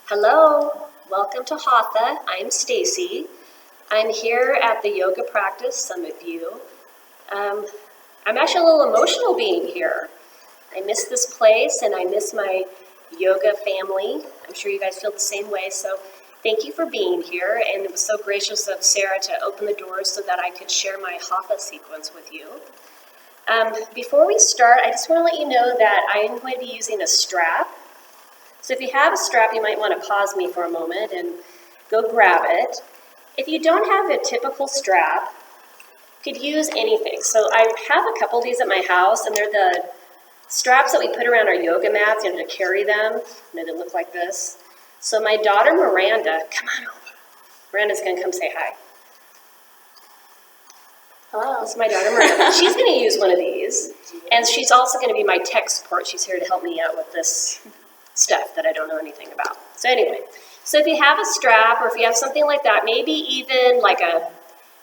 Hello, welcome to Hatha. I'm Stacy. I'm here at the yoga practice, some of you. I'm actually a little emotional being here. I miss this place and I miss my yoga family. I'm sure you guys feel the same way, so thank you for being here. And it was so gracious of Sarah to open the doors so that I could share my Hatha sequence with you. Before we start, I just want to let you know that I am going to be using a strap. So if you have a strap, you might want to pause me for a moment and go grab it. If you don't have a typical strap, you could use anything. So I have a couple of these at my house, and they're the straps that we put around our yoga mats, to carry them. And they look like this. So my daughter Miranda, come on over. Miranda's going to come say hi. Hello. This is my daughter Miranda. She's going to use one of these, and she's also going to be my tech support. She's here to help me out with this stuff that I don't know anything about. So anyway, so if you have a strap or if you have something like that, maybe even like a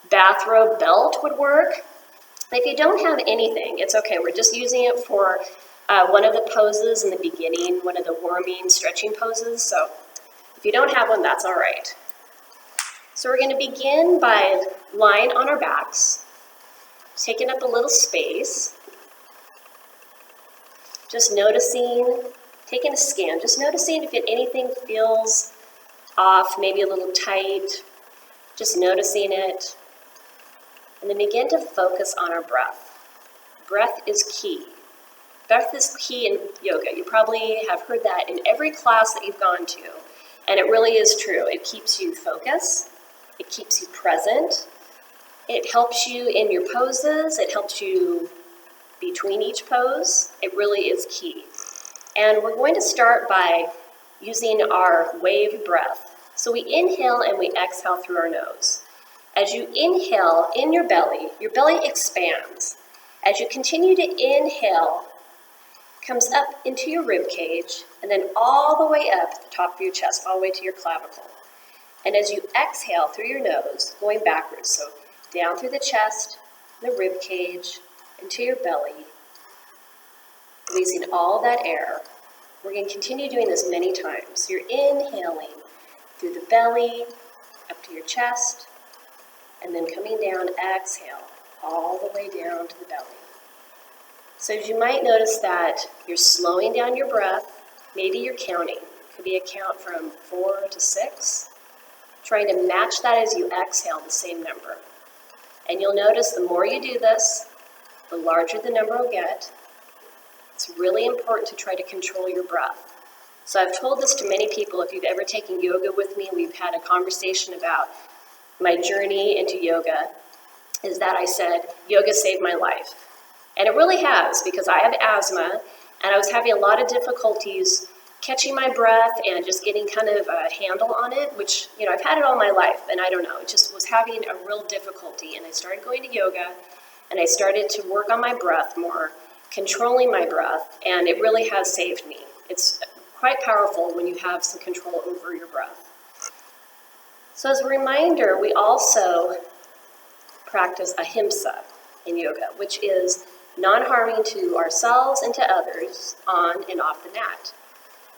bathrobe belt would work. If you don't have anything, it's okay. We're just using it for one of the poses in the beginning, one of the warming, stretching poses. So if you don't have one, that's all right. So we're going to begin by lying on our backs, taking up a little space, just noticing, taking a scan, just noticing if anything feels off, maybe a little tight, just noticing it. And then begin to focus on our breath. Breath is key. Breath is key in yoga. You probably have heard that in every class that you've gone to, and it really is true. It keeps you focused. It keeps you present. It helps you in your poses. It helps you between each pose. It really is key. And we're going to start by using our wave breath. So we inhale and we exhale through our nose. As you inhale in your belly expands. As you continue to inhale, it comes up into your rib cage and then all the way up the top of your chest, all the way to your clavicle. And as you exhale through your nose, going backwards, so down through the chest, the rib cage, into your belly, releasing all that air. We're going to continue doing this many times. So you're inhaling through the belly, up to your chest, and then coming down, exhale, all the way down to the belly. So as you might notice that you're slowing down your breath, maybe you're counting. It could be a count from 4 to 6. Trying to match that as you exhale, the same number. And you'll notice the more you do this, the larger the number will get. It's really important to try to control your breath. So I've told this to many people. If you've ever taken yoga with me, we've had a conversation about my journey into yoga, is that I said, yoga saved my life. And it really has, because I have asthma, and I was having a lot of difficulties catching my breath and just getting kind of a handle on it, which, I've had it all my life, and I don't know, it just was having a real difficulty. And I started going to yoga, and I started to work on my breath more, controlling my breath, and it really has saved me. It's quite powerful when you have some control over your breath. So as a reminder, we also practice ahimsa in yoga, which is non-harming to ourselves and to others on and off the mat.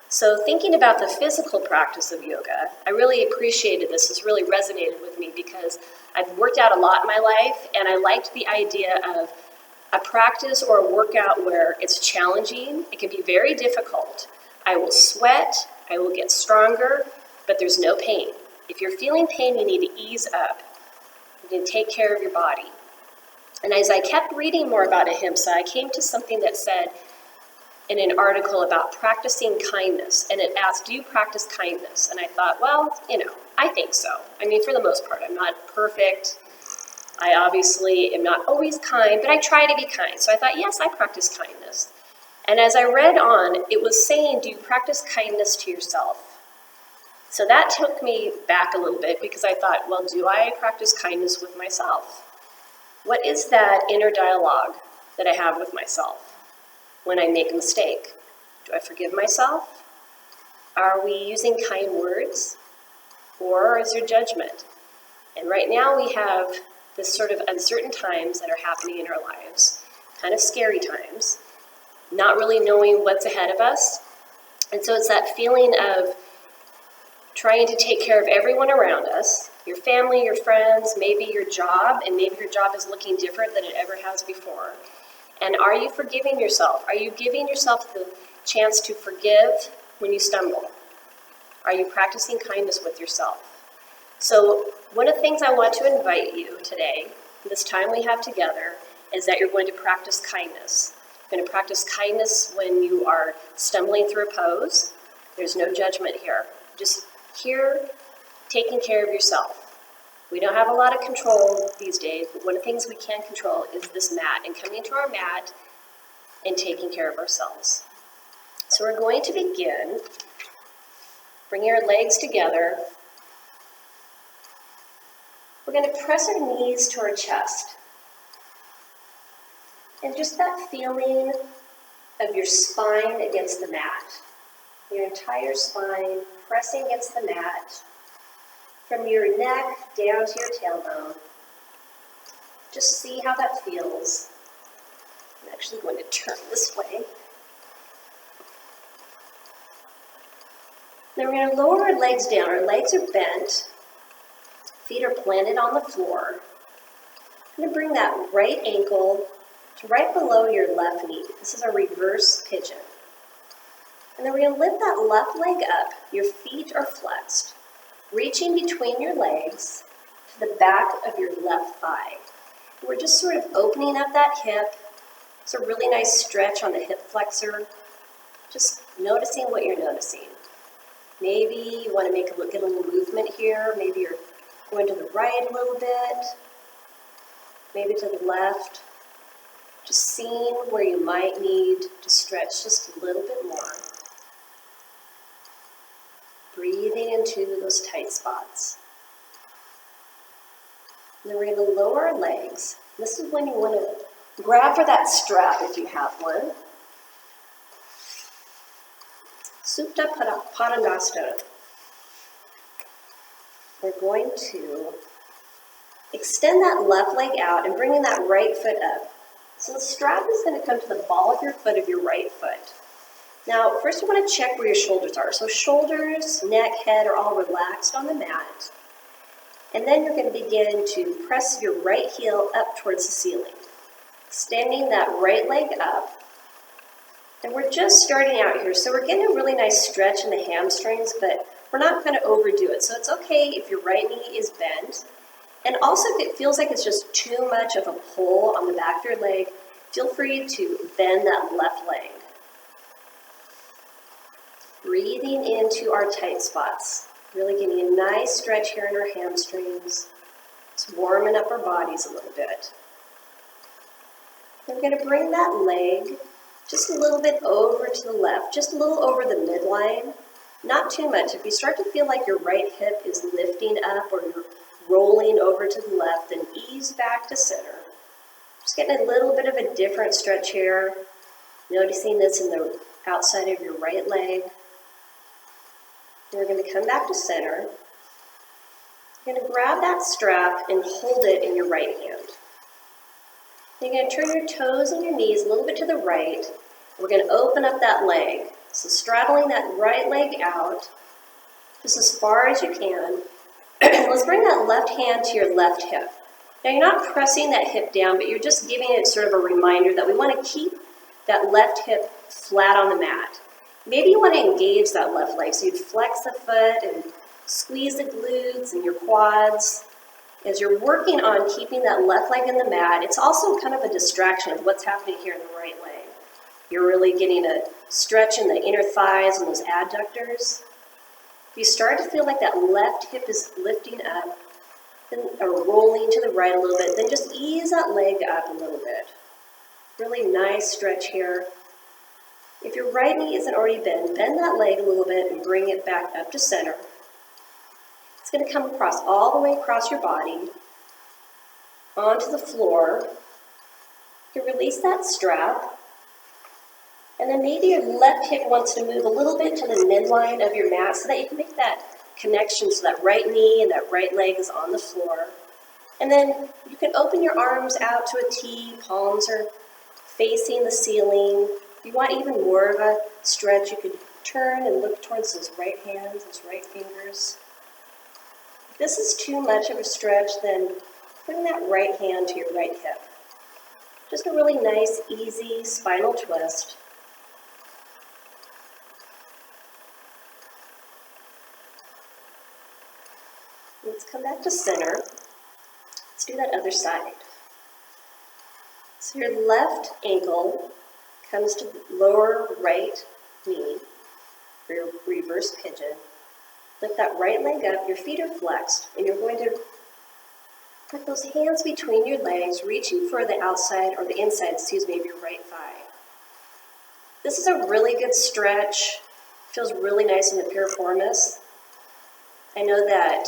So thinking about the physical practice of yoga, I really appreciated this. This really resonated with me because I've worked out a lot in my life, and I liked the idea of a practice or a workout where it's challenging. It can be very difficult. I will sweat, I will get stronger, but there's no pain. If you're feeling pain, you need to ease up. You need to take care of your body. And as I kept reading more about ahimsa, I came to something that said, in an article about practicing kindness, and it asked, do you practice kindness? And I thought, well, I think so. I mean, for the most part, I'm not perfect. I obviously am not always kind, but I try to be kind. So I thought, yes, I practice kindness. And as I read on, it was saying, do you practice kindness to yourself? So that took me back a little bit because I thought, well, do I practice kindness with myself? What is that inner dialogue that I have with myself? When I make a mistake, do I forgive myself? Are we using kind words? Or is there judgment? And right now we have this sort of uncertain times that are happening in our lives, kind of scary times, not really knowing what's ahead of us. And so it's that feeling of trying to take care of everyone around us, your family, your friends, maybe your job, and maybe your job is looking different than it ever has before. And are you forgiving yourself? Are you giving yourself the chance to forgive when you stumble? Are you practicing kindness with yourself? So one of the things I want to invite you today, this time we have together, is that you're going to practice kindness. You're going to practice kindness when you are stumbling through a pose. There's no judgment here. Just here, taking care of yourself. We don't have a lot of control these days, but one of the things we can control is this mat and coming to our mat and taking care of ourselves. So we're going to begin bringing our legs together. We're going to press our knees to our chest. And just that feeling of your spine against the mat. Your entire spine pressing against the mat. From your neck down to your tailbone. Just see how that feels. I'm actually going to turn this way. Then we're going to lower our legs down. Our legs are bent. Feet are planted on the floor. I'm going to bring that right ankle to right below your left knee. This is a reverse pigeon. And then we're going to lift that left leg up. Your feet are flexed, reaching between your legs to the back of your left thigh. And we're just sort of opening up that hip. It's a really nice stretch on the hip flexor. Just noticing what you're noticing. Maybe you want to get a little movement here. Maybe you're going to the right a little bit. Maybe to the left. Just seeing where you might need to stretch just a little bit more. Breathing into those tight spots. And then we're going to lower our legs. This is when you want to grab for that strap if you have one. Supta Padangasta. We're going to extend that left leg out and bringing that right foot up. So the strap is going to come to the ball of your foot of your right foot. Now, first you want to check where your shoulders are. So shoulders, neck, head are all relaxed on the mat. And then you're going to begin to press your right heel up towards the ceiling. Extending that right leg up. And we're just starting out here, so we're getting a really nice stretch in the hamstrings, but we're not going to overdo it. So it's okay if your right knee is bent. And also if it feels like it's just too much of a pull on the back of your leg, feel free to bend that left leg. Breathing into our tight spots. Really getting a nice stretch here in our hamstrings. Just warming up our bodies a little bit. Then we're going to bring that leg just a little bit over to the left, just a little over the midline. Not too much. If you start to feel like your right hip is lifting up or you're rolling over to the left, then ease back to center. Just getting a little bit of a different stretch here. Noticing this in the outside of your right leg. Then we're going to come back to center. You're going to grab that strap and hold it in your right hand. Then you're going to turn your toes and your knees a little bit to the right. We're going to open up that leg. So straddling that right leg out, just as far as you can. Let's bring that left hand to your left hip. Now you're not pressing that hip down, but you're just giving it sort of a reminder that we want to keep that left hip flat on the mat. Maybe you want to engage that left leg, so you'd flex the foot and squeeze the glutes and your quads. As you're working on keeping that left leg in the mat, it's also kind of a distraction of what's happening here in the right leg. You're really getting a stretch in the inner thighs and those adductors. If you start to feel like that left hip is lifting up or rolling to the right a little bit, then just ease that leg up a little bit. Really nice stretch here. If your right knee isn't already bent, bend that leg a little bit and bring it back up to center. It's going to come across all the way across your body, onto the floor. You can release that strap. And then maybe your left hip wants to move a little bit to the midline of your mat so that you can make that connection so that right knee and that right leg is on the floor. And then you can open your arms out to a T, palms are facing the ceiling. If you want even more of a stretch, you could turn and look towards those right hands, those right fingers. If this is too much of a stretch, then bring that right hand to your right hip. Just a really nice, easy spinal twist. Let's come back to center. Let's do that other side. So your left ankle comes to the lower right knee for your reverse pigeon. Lift that right leg up, your feet are flexed, and you're going to put those hands between your legs, reaching for the outside, or the inside, of your right thigh. This is a really good stretch. Feels really nice in the piriformis. I know that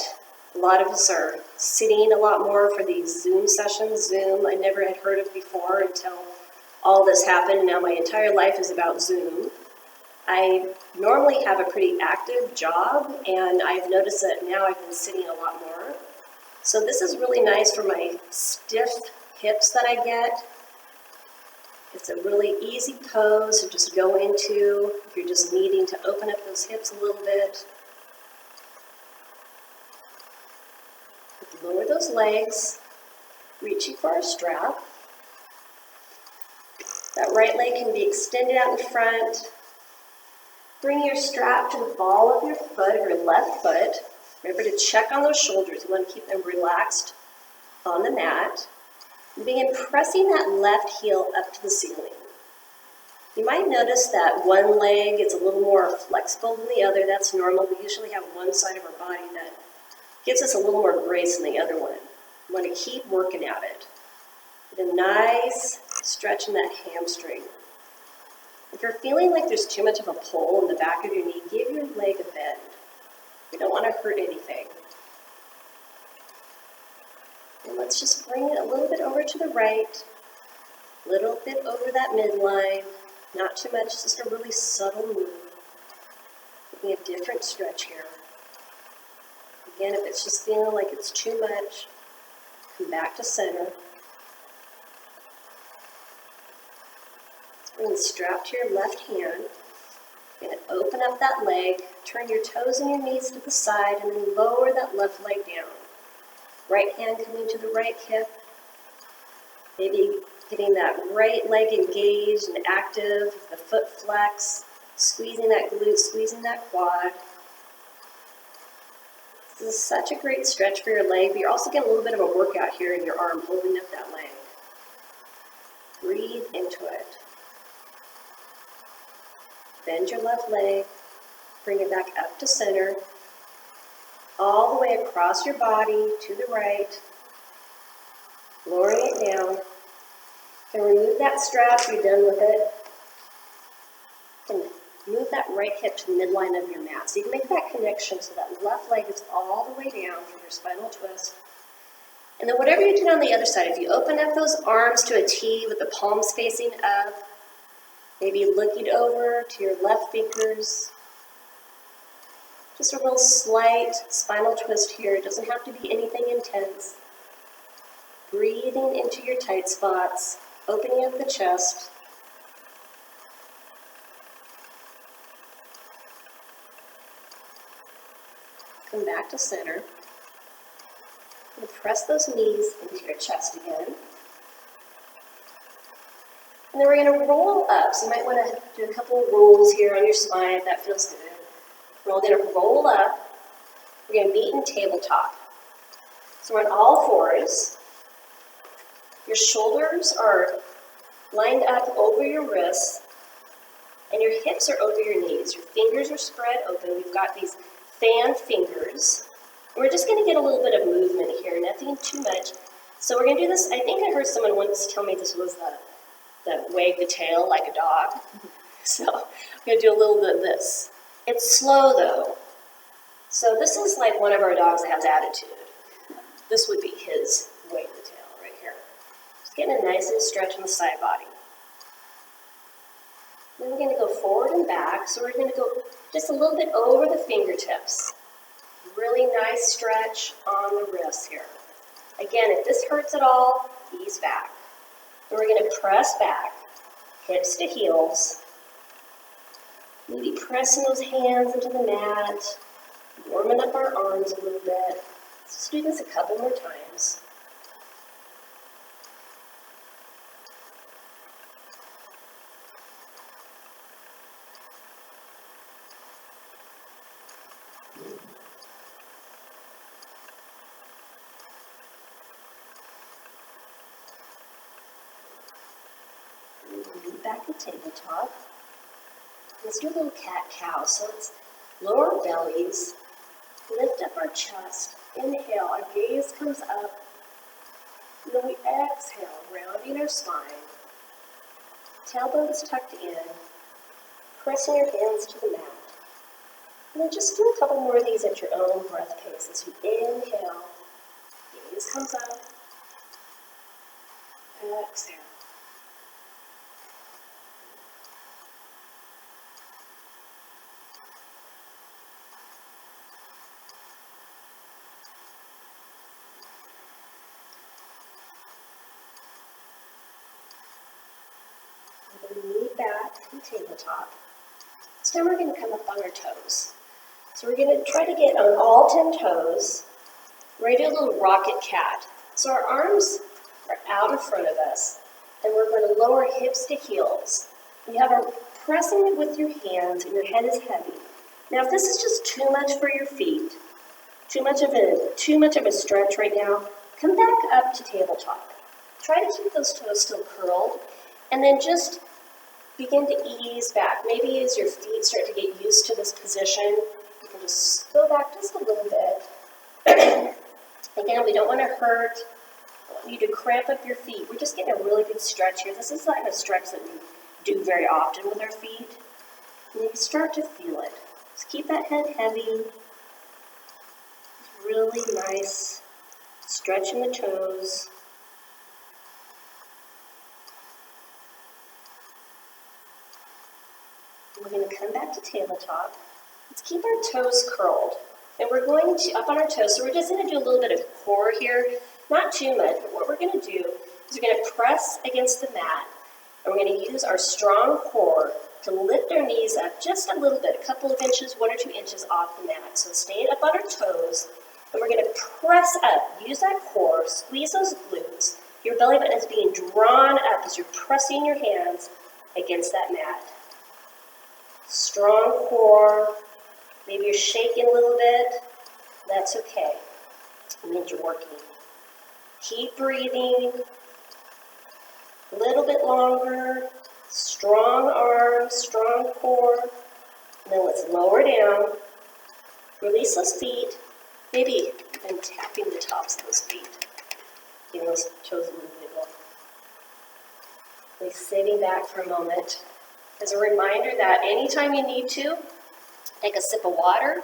a lot of us are sitting a lot more for these Zoom sessions. Zoom, I never had heard of before until all this happened. Now my entire life is about Zoom. I normally have a pretty active job, and I've noticed that now I've been sitting a lot more. So this is really nice for my stiff hips that I get. It's a really easy pose to just go into if you're just needing to open up those hips a little bit. Lower those legs, reaching for our strap. That right leg can be extended out in front. Bring your strap to the ball of your foot, or your left foot. Remember to check on those shoulders. You want to keep them relaxed on the mat. And begin pressing that left heel up to the ceiling. You might notice that one leg is a little more flexible than the other. That's normal. We usually have one side of our body that gives us a little more grace than the other one. You want to keep working at it. Get a nice stretch in that hamstring. If you're feeling like there's too much of a pull in the back of your knee, give your leg a bend. We don't want to hurt anything. And let's just bring it a little bit over to the right, a little bit over that midline, not too much, just a really subtle move. Making a different stretch here. Again, if it's just feeling like it's too much, come back to center. Bring the strap to your left hand. You're going to open up that leg, turn your toes and your knees to the side, and then lower that left leg down. Right hand coming to the right hip. Maybe getting that right leg engaged and active, the foot flex, squeezing that glute, squeezing that quad. This is such a great stretch for your leg, but you're also getting a little bit of a workout here in your arm, holding up that leg. Breathe into it. Bend your left leg, bring it back up to center, all the way across your body to the right, lowering it down. And remove that strap, you're done with it. And move that right hip to the midline of your mat. So you can make that connection so that left leg is all the way down for your spinal twist. And then whatever you do on the other side, if you open up those arms to a T with the palms facing up, maybe looking over to your left fingers. Just a real slight spinal twist here. It doesn't have to be anything intense. Breathing into your tight spots, opening up the chest. Come back to center. And press those knees into your chest again. And then we're going to roll up. So you might want to do a couple of rolls here on your spine if that feels good. We're going to roll up. We're going to meet in tabletop. So we're on all fours. Your shoulders are lined up over your wrists, and your hips are over your knees. Your fingers are spread open. We've got these fan fingers. And we're just going to get a little bit of movement here, nothing too much. So we're going to do this. I think I heard someone once tell me this was the wag the tail like a dog. So I'm going to do a little bit of this. It's slow though. So this is like one of our dogs that has attitude. This would be his wag the tail right here. Just getting a nice little stretch in the side body. Then we're going to go forward and back. So we're going to go just a little bit over the fingertips. Really nice stretch on the wrists here. Again, if this hurts at all, ease back. Then we're going to press back, hips to heels. Maybe pressing those hands into the mat, warming up our arms a little bit. Let's just do this a couple more times. Back to tabletop. Let's do a little cat-cow. So let's lower our bellies, lift up our chest, inhale, our gaze comes up, and then we exhale, rounding our spine, tailbones tucked in, pressing your hands to the mat. And then just do a couple more of these at your own breath pace. As you inhale, gaze comes up, exhale. Knee back and tabletop. This time we're going to come up on our toes. So we're going to try to get on all 10 toes. We're going to do a little rocket cat. So our arms are out in front of us, and we're going to lower hips to heels. You have our pressing it with your hands, and your head is heavy. Now, if this is just too much for your feet, too much of a stretch right now, come back up to tabletop. Try to keep those toes still curled, and then just begin to ease back. Maybe as your feet start to get used to this position, you can just go back just a little bit. Again, we don't want to hurt. I don't want you to cramp up your feet. We're just getting a really good stretch here. This is not a stretch that we do very often with our feet. And you start to feel it. Just keep that head heavy. It's really nice. Stretching the toes. We're going to come back to tabletop. Let's keep our toes curled. And we're going to, up on our toes, so we're just going to do a little bit of core here. Not too much, but what we're going to do is we're going to press against the mat. And we're going to use our strong core to lift our knees up just a little bit, a couple of inches, 1 or 2 inches off the mat. So stay up on our toes, and we're going to press up. Use that core, squeeze those glutes. Your belly button is being drawn up as you're pressing your hands against that mat. Strong core. Maybe you're shaking a little bit. That's okay. It means you're working. Keep breathing. A little bit longer. Strong arms, strong core. And then let's lower down. Release those feet. Maybe even tapping the tops of those feet. Give those toes a little wiggle. Like sitting back for a moment. As a reminder that anytime you need to, take a sip of water.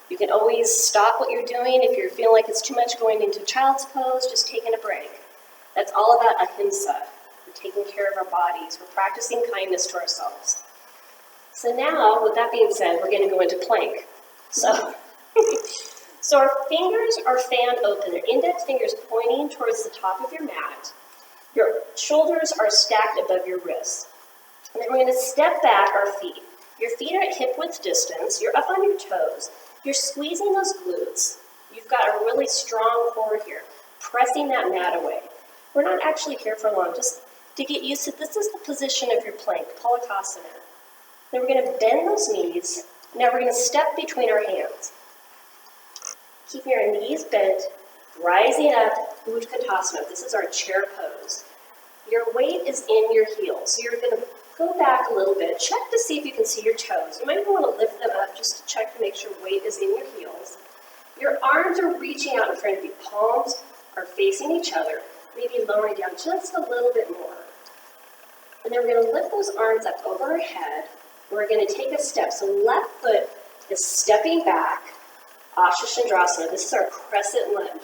You can always stop what you're doing if you're feeling like it's too much going into child's pose, just taking a break. That's all about ahimsa. We're taking care of our bodies. We're practicing kindness to ourselves. So now, with that being said, we're going to go into plank. So our fingers are fan open. Their index fingers pointing towards the top of your mat. Your shoulders are stacked above your wrists. And then we're going to step back our feet. Your feet are at hip-width distance. You're up on your toes. You're squeezing those glutes. You've got a really strong core here, pressing that mat away. We're not actually here for long, just to get used to this is the position of your plank, Palakasana. Then we're going to bend those knees. Now we're going to step between our hands. Keeping our knees bent, rising up, Utkatasana. This is our chair pose. Your weight is in your heels, so you're going to go back a little bit. Check to see if you can see your toes. You might want to lift them up just to check to make sure weight is in your heels. Your arms are reaching out in front of you. Palms are facing each other. Maybe lowering down just a little bit more. And then we're going to lift those arms up over our head. We're going to take a step. So left foot is stepping back. Asha Chandrasana. This is our Crescent Lunge.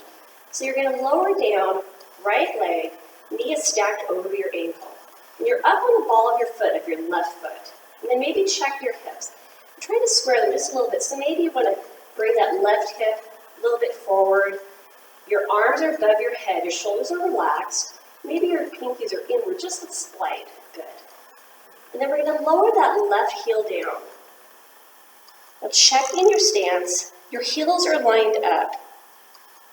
So you're going to lower down, right leg, knee is stacked over your ankle. And you're up on the ball of your foot, of your left foot. And then maybe check your hips. Try to square them just a little bit. So maybe you want to bring that left hip a little bit forward. Your arms are above your head. Your shoulders are relaxed. Maybe your pinkies are inward, just a slight. Good. And then we're going to lower that left heel down. Now check in your stance. Your heels are lined up.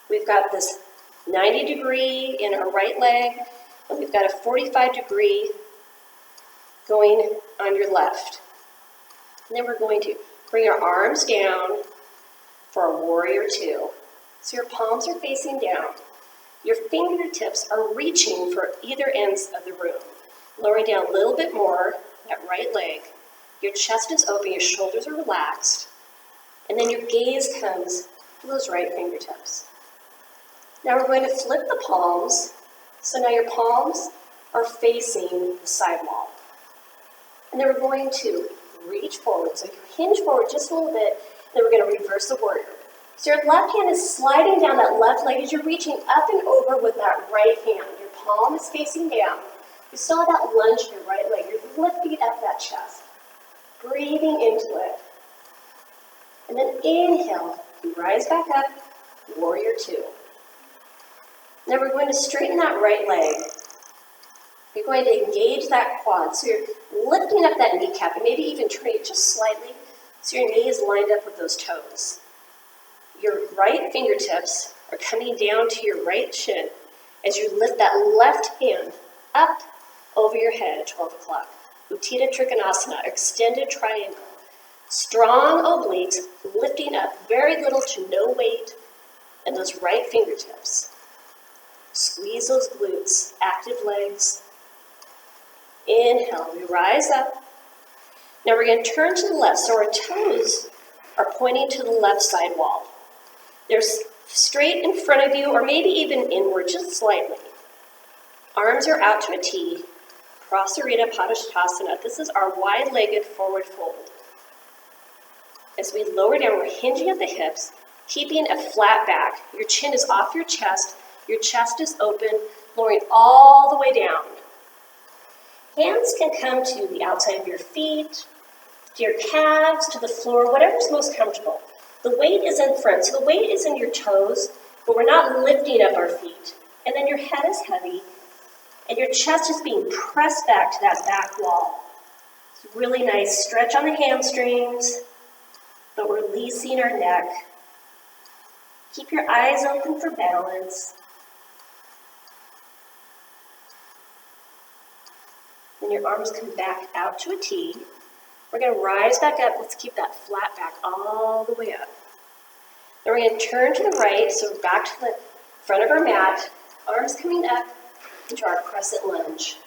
We've got this 90 degree in our right leg, and we've got a 45 degree going on your left. And then we're going to bring our arms down for a warrior two. So your palms are facing down. Your fingertips are reaching for either ends of the room. Lowering down a little bit more, that right leg. Your chest is open, your shoulders are relaxed. And then your gaze comes to those right fingertips. Now we're going to flip the palms. So now your palms are facing the side wall. And then we're going to reach forward. So you hinge forward just a little bit, and then we're going to reverse the warrior. So your left hand is sliding down that left leg as you're reaching up and over with that right hand. Your palm is facing down. You still have that lunge in your right leg. You're lifting up that chest, breathing into it. And then inhale, you rise back up, warrior two. Now we're going to straighten that right leg. You're going to engage that quad. So you're lifting up that kneecap and maybe even turning it just slightly so your knee is lined up with those toes. Your right fingertips are coming down to your right shin as you lift that left hand up over your head at 12 o'clock. Utthita Trikanasana, extended triangle. Strong obliques, lifting up very little to no weight, and those right fingertips. Squeeze those glutes, active legs. Inhale, we rise up. Now we're going to turn to the left, so our toes are pointing to the left side wall. They're straight in front of you, or maybe even inward, just slightly. Arms are out to a T. Prasarita Padangusthasana. This is our wide-legged forward fold. As we lower down, we're hinging at the hips, keeping a flat back. Your chin is off your chest is open, lowering all the way down. Hands can come to the outside of your feet, to your calves, to the floor, whatever's most comfortable. The weight is in front, so the weight is in your toes, but we're not lifting up our feet. And then your head is heavy, and your chest is being pressed back to that back wall. It's a really nice stretch on the hamstrings, but releasing our neck. Keep your eyes open for balance. Then your arms come back out to a T. We're going to rise back up. Let's keep that flat back all the way up. Then we're going to turn to the right, so back to the front of our mat, arms coming up into our crescent lunge.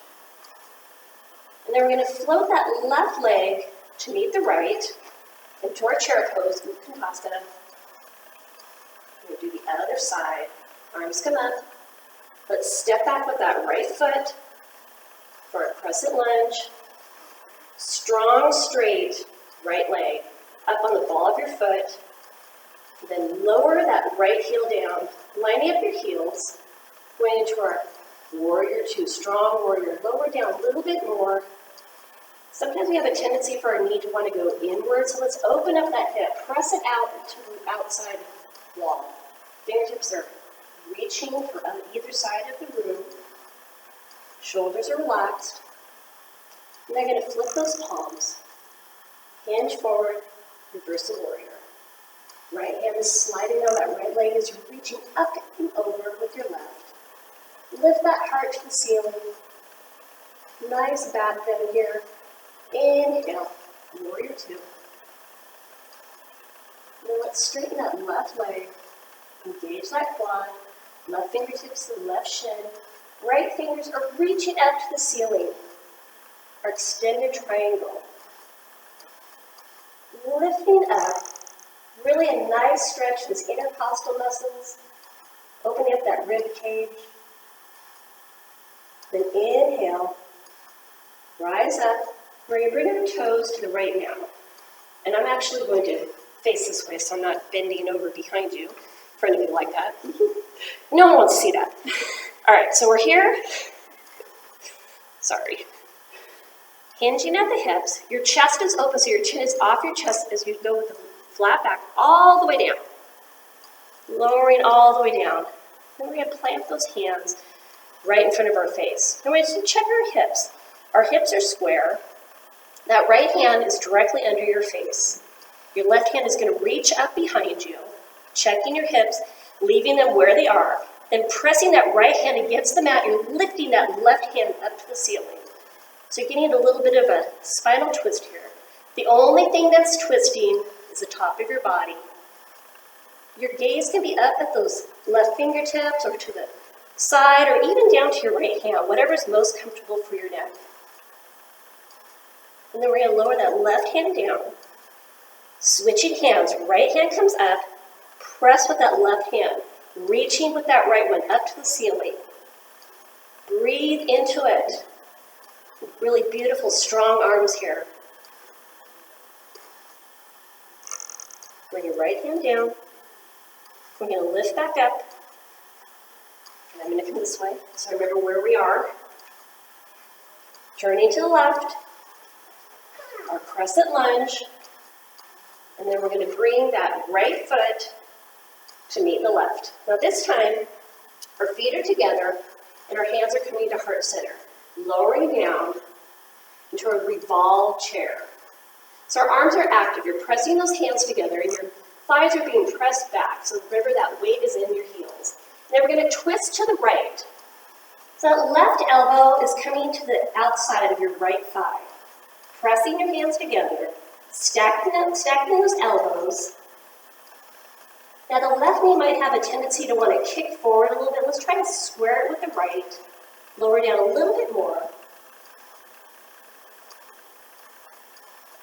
And then we're going to float that left leg to meet the right into our chair pose, Utkantasana. We're going to do the other side. Arms come up. Let's step back with that right foot for a crescent lunge. Strong, straight right leg up on the ball of your foot. Then lower that right heel down, lining up your heels, going into our warrior two, strong warrior. Lower down a little bit more. Sometimes we have a tendency for our knee to want to go inward, so let's open up that hip, press it out to the outside wall. Fingertips are reaching for on either side of the room. Shoulders are relaxed. And I'm going to flip those palms. Hinge forward, reverse the warrior. Right hand is sliding down that right leg as you're reaching up and over with your left. Lift that heart to the ceiling. Nice back bend here. Inhale, warrior two. Now let's straighten that left leg. Engage that quad. Left fingertips to the left shin. Right fingers are reaching up to the ceiling. Our extended triangle. Lifting up. Really a nice stretch to these intercostal muscles. Opening up that rib cage. Then inhale. Rise up. We're going to bring our toes to the right now. And I'm actually going to face this way so I'm not bending over behind you for anything like that. No one wants to see that. All right, so we're here. Sorry. Hinging at the hips. Your chest is open, so your chin is off your chest as you go with the flat back all the way down. Lowering all the way down. Then we're going to plant those hands right in front of our face. And we're going to check our hips. Our hips are square. That right hand is directly under your face. Your left hand is going to reach up behind you, checking your hips, leaving them where they are. Then pressing that right hand against the mat, you're lifting that left hand up to the ceiling. So you're getting a little bit of a spinal twist here. The only thing that's twisting is the top of your body. Your gaze can be up at those left fingertips or to the side or even down to your right hand, whatever's most comfortable for your neck. And then we're going to lower that left hand down. Switching hands, right hand comes up, press with that left hand, reaching with that right one up to the ceiling. Breathe into it. Really beautiful, strong arms here. Bring your right hand down. We're going to lift back up. And I'm going to come this way, so remember where we are. Turning to the left. Our crescent lunge. And then we're going to bring that right foot to meet the left. Now this time, our feet are together and our hands are coming to heart center, lowering down into a revolved chair. So our arms are active. You're pressing those hands together and your thighs are being pressed back. So remember that weight is in your heels. And then we're going to twist to the right. So that left elbow is coming to the outside of your right thigh. Pressing your hands together, stacking those elbows. Now the left knee might have a tendency to want to kick forward a little bit. Let's try to square it with the right. Lower down a little bit more.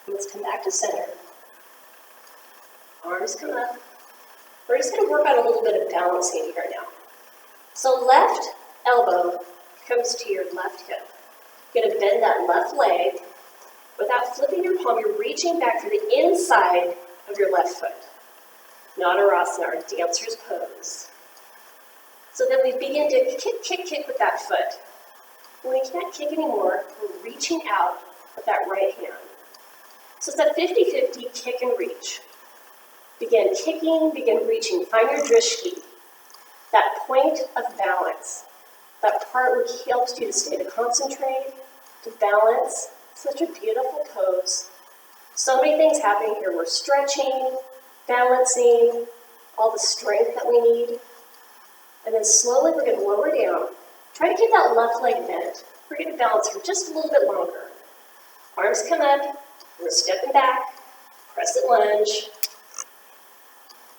Let's come back to center. Arms come up. We're just going to work on a little bit of balancing here now. So left elbow comes to your left hip. You're going to bend that left leg. Without flipping your palm, you're reaching back through the inside of your left foot. Nadarasana, our dancer's pose. So then we begin to kick with that foot. When we can't kick anymore, we're reaching out with that right hand. So it's a 50-50 kick and reach. Begin kicking, begin reaching. Find your drishti, that point of balance, that part which helps you to stay to concentrate, to balance. Such a beautiful pose. So many things happening here. We're stretching, balancing, all the strength that we need. And then slowly we're going to lower down. Try to keep that left leg bent. We're going to balance for just a little bit longer. Arms come up. We're stepping back. Crescent lunge.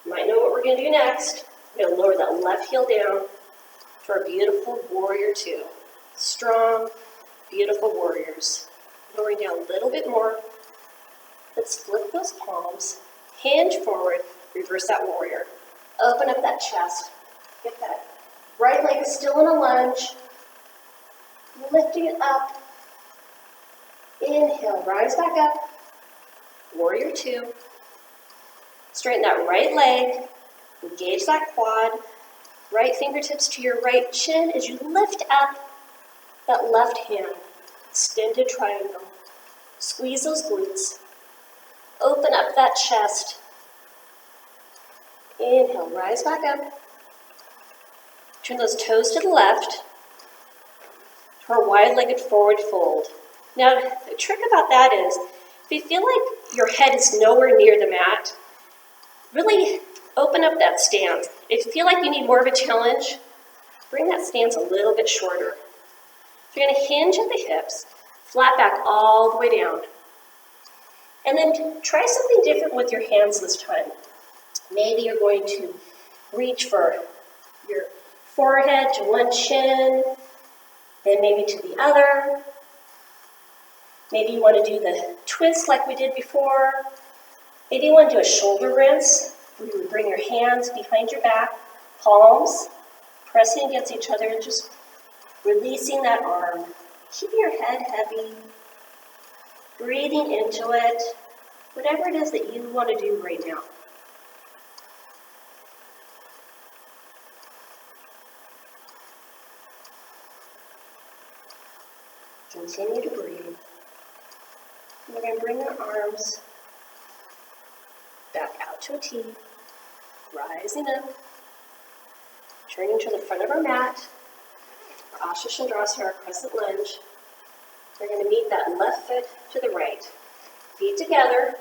You might know what we're going to do next. We're going to lower that left heel down to our beautiful warrior two. Strong, beautiful warriors. Lowering down a little bit more. Let's flip those palms. Hinge forward. Reverse that warrior. Open up that chest. Get that right leg still in a lunge. Lifting it up. Inhale, rise back up. Warrior two. Straighten that right leg. Engage that quad. Right fingertips to your right chin as you lift up that left hand. Extended triangle. Squeeze those glutes. Open up that chest. Inhale, rise back up. Turn those toes to the left. To our wide-legged forward fold. Now, the trick about that is, if you feel like your head is nowhere near the mat, really open up that stance. If you feel like you need more of a challenge, bring that stance a little bit shorter. You're going to hinge at the hips, flat back all the way down. And then try something different with your hands this time. Maybe you're going to reach for your forehead to one shin, then maybe to the other. Maybe you want to do the twist like we did before. Maybe you want to do a shoulder rinse, where you would bring your hands behind your back, palms, pressing against each other, and just releasing that arm. Keeping your head heavy, breathing into it, whatever it is that you want to do right now. Continue to breathe. We're going to bring our arms back out to a T, rising up, turning to the front of our mat, our Asha Chandrasana, our Crescent Lunge. We're going to meet that left foot to the right. Feet together.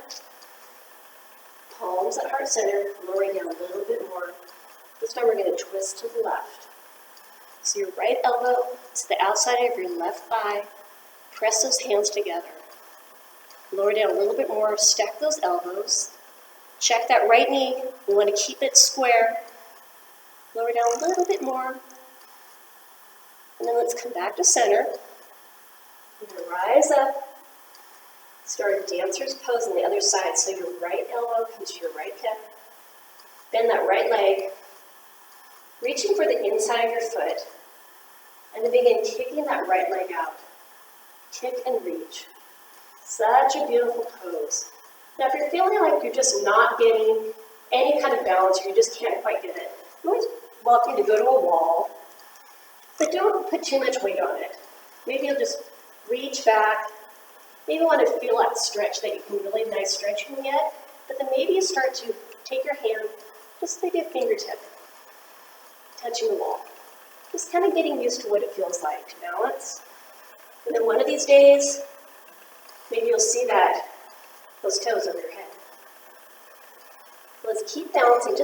palms at heart center, lowering down a little bit more. This time we're going to twist to the left. So your right elbow to the outside of your left thigh. Press those hands together. Lower down a little bit more, stack those elbows. Check that right knee. We want to keep it square. Lower down a little bit more. And then let's come back to center. We're going to rise up. Start a dancer's pose on the other side. So your right elbow comes to your right hip. Bend that right leg. Reaching for the inside of your foot. And then begin kicking that right leg out. Kick and reach. Such a beautiful pose. Now if you're feeling like you're just not getting any kind of balance or you just can't quite get it, you're always welcome to go to a wall, but don't put too much weight on it. Maybe you'll just reach back. Maybe you want to feel that stretch that you can really nice stretch you can get, but then maybe you start to take your hand, just maybe a fingertip, touching the wall. Just kind of getting used to what it feels like to balance. And then one of these days, maybe you'll see those toes over your head. Let's keep balancing. Just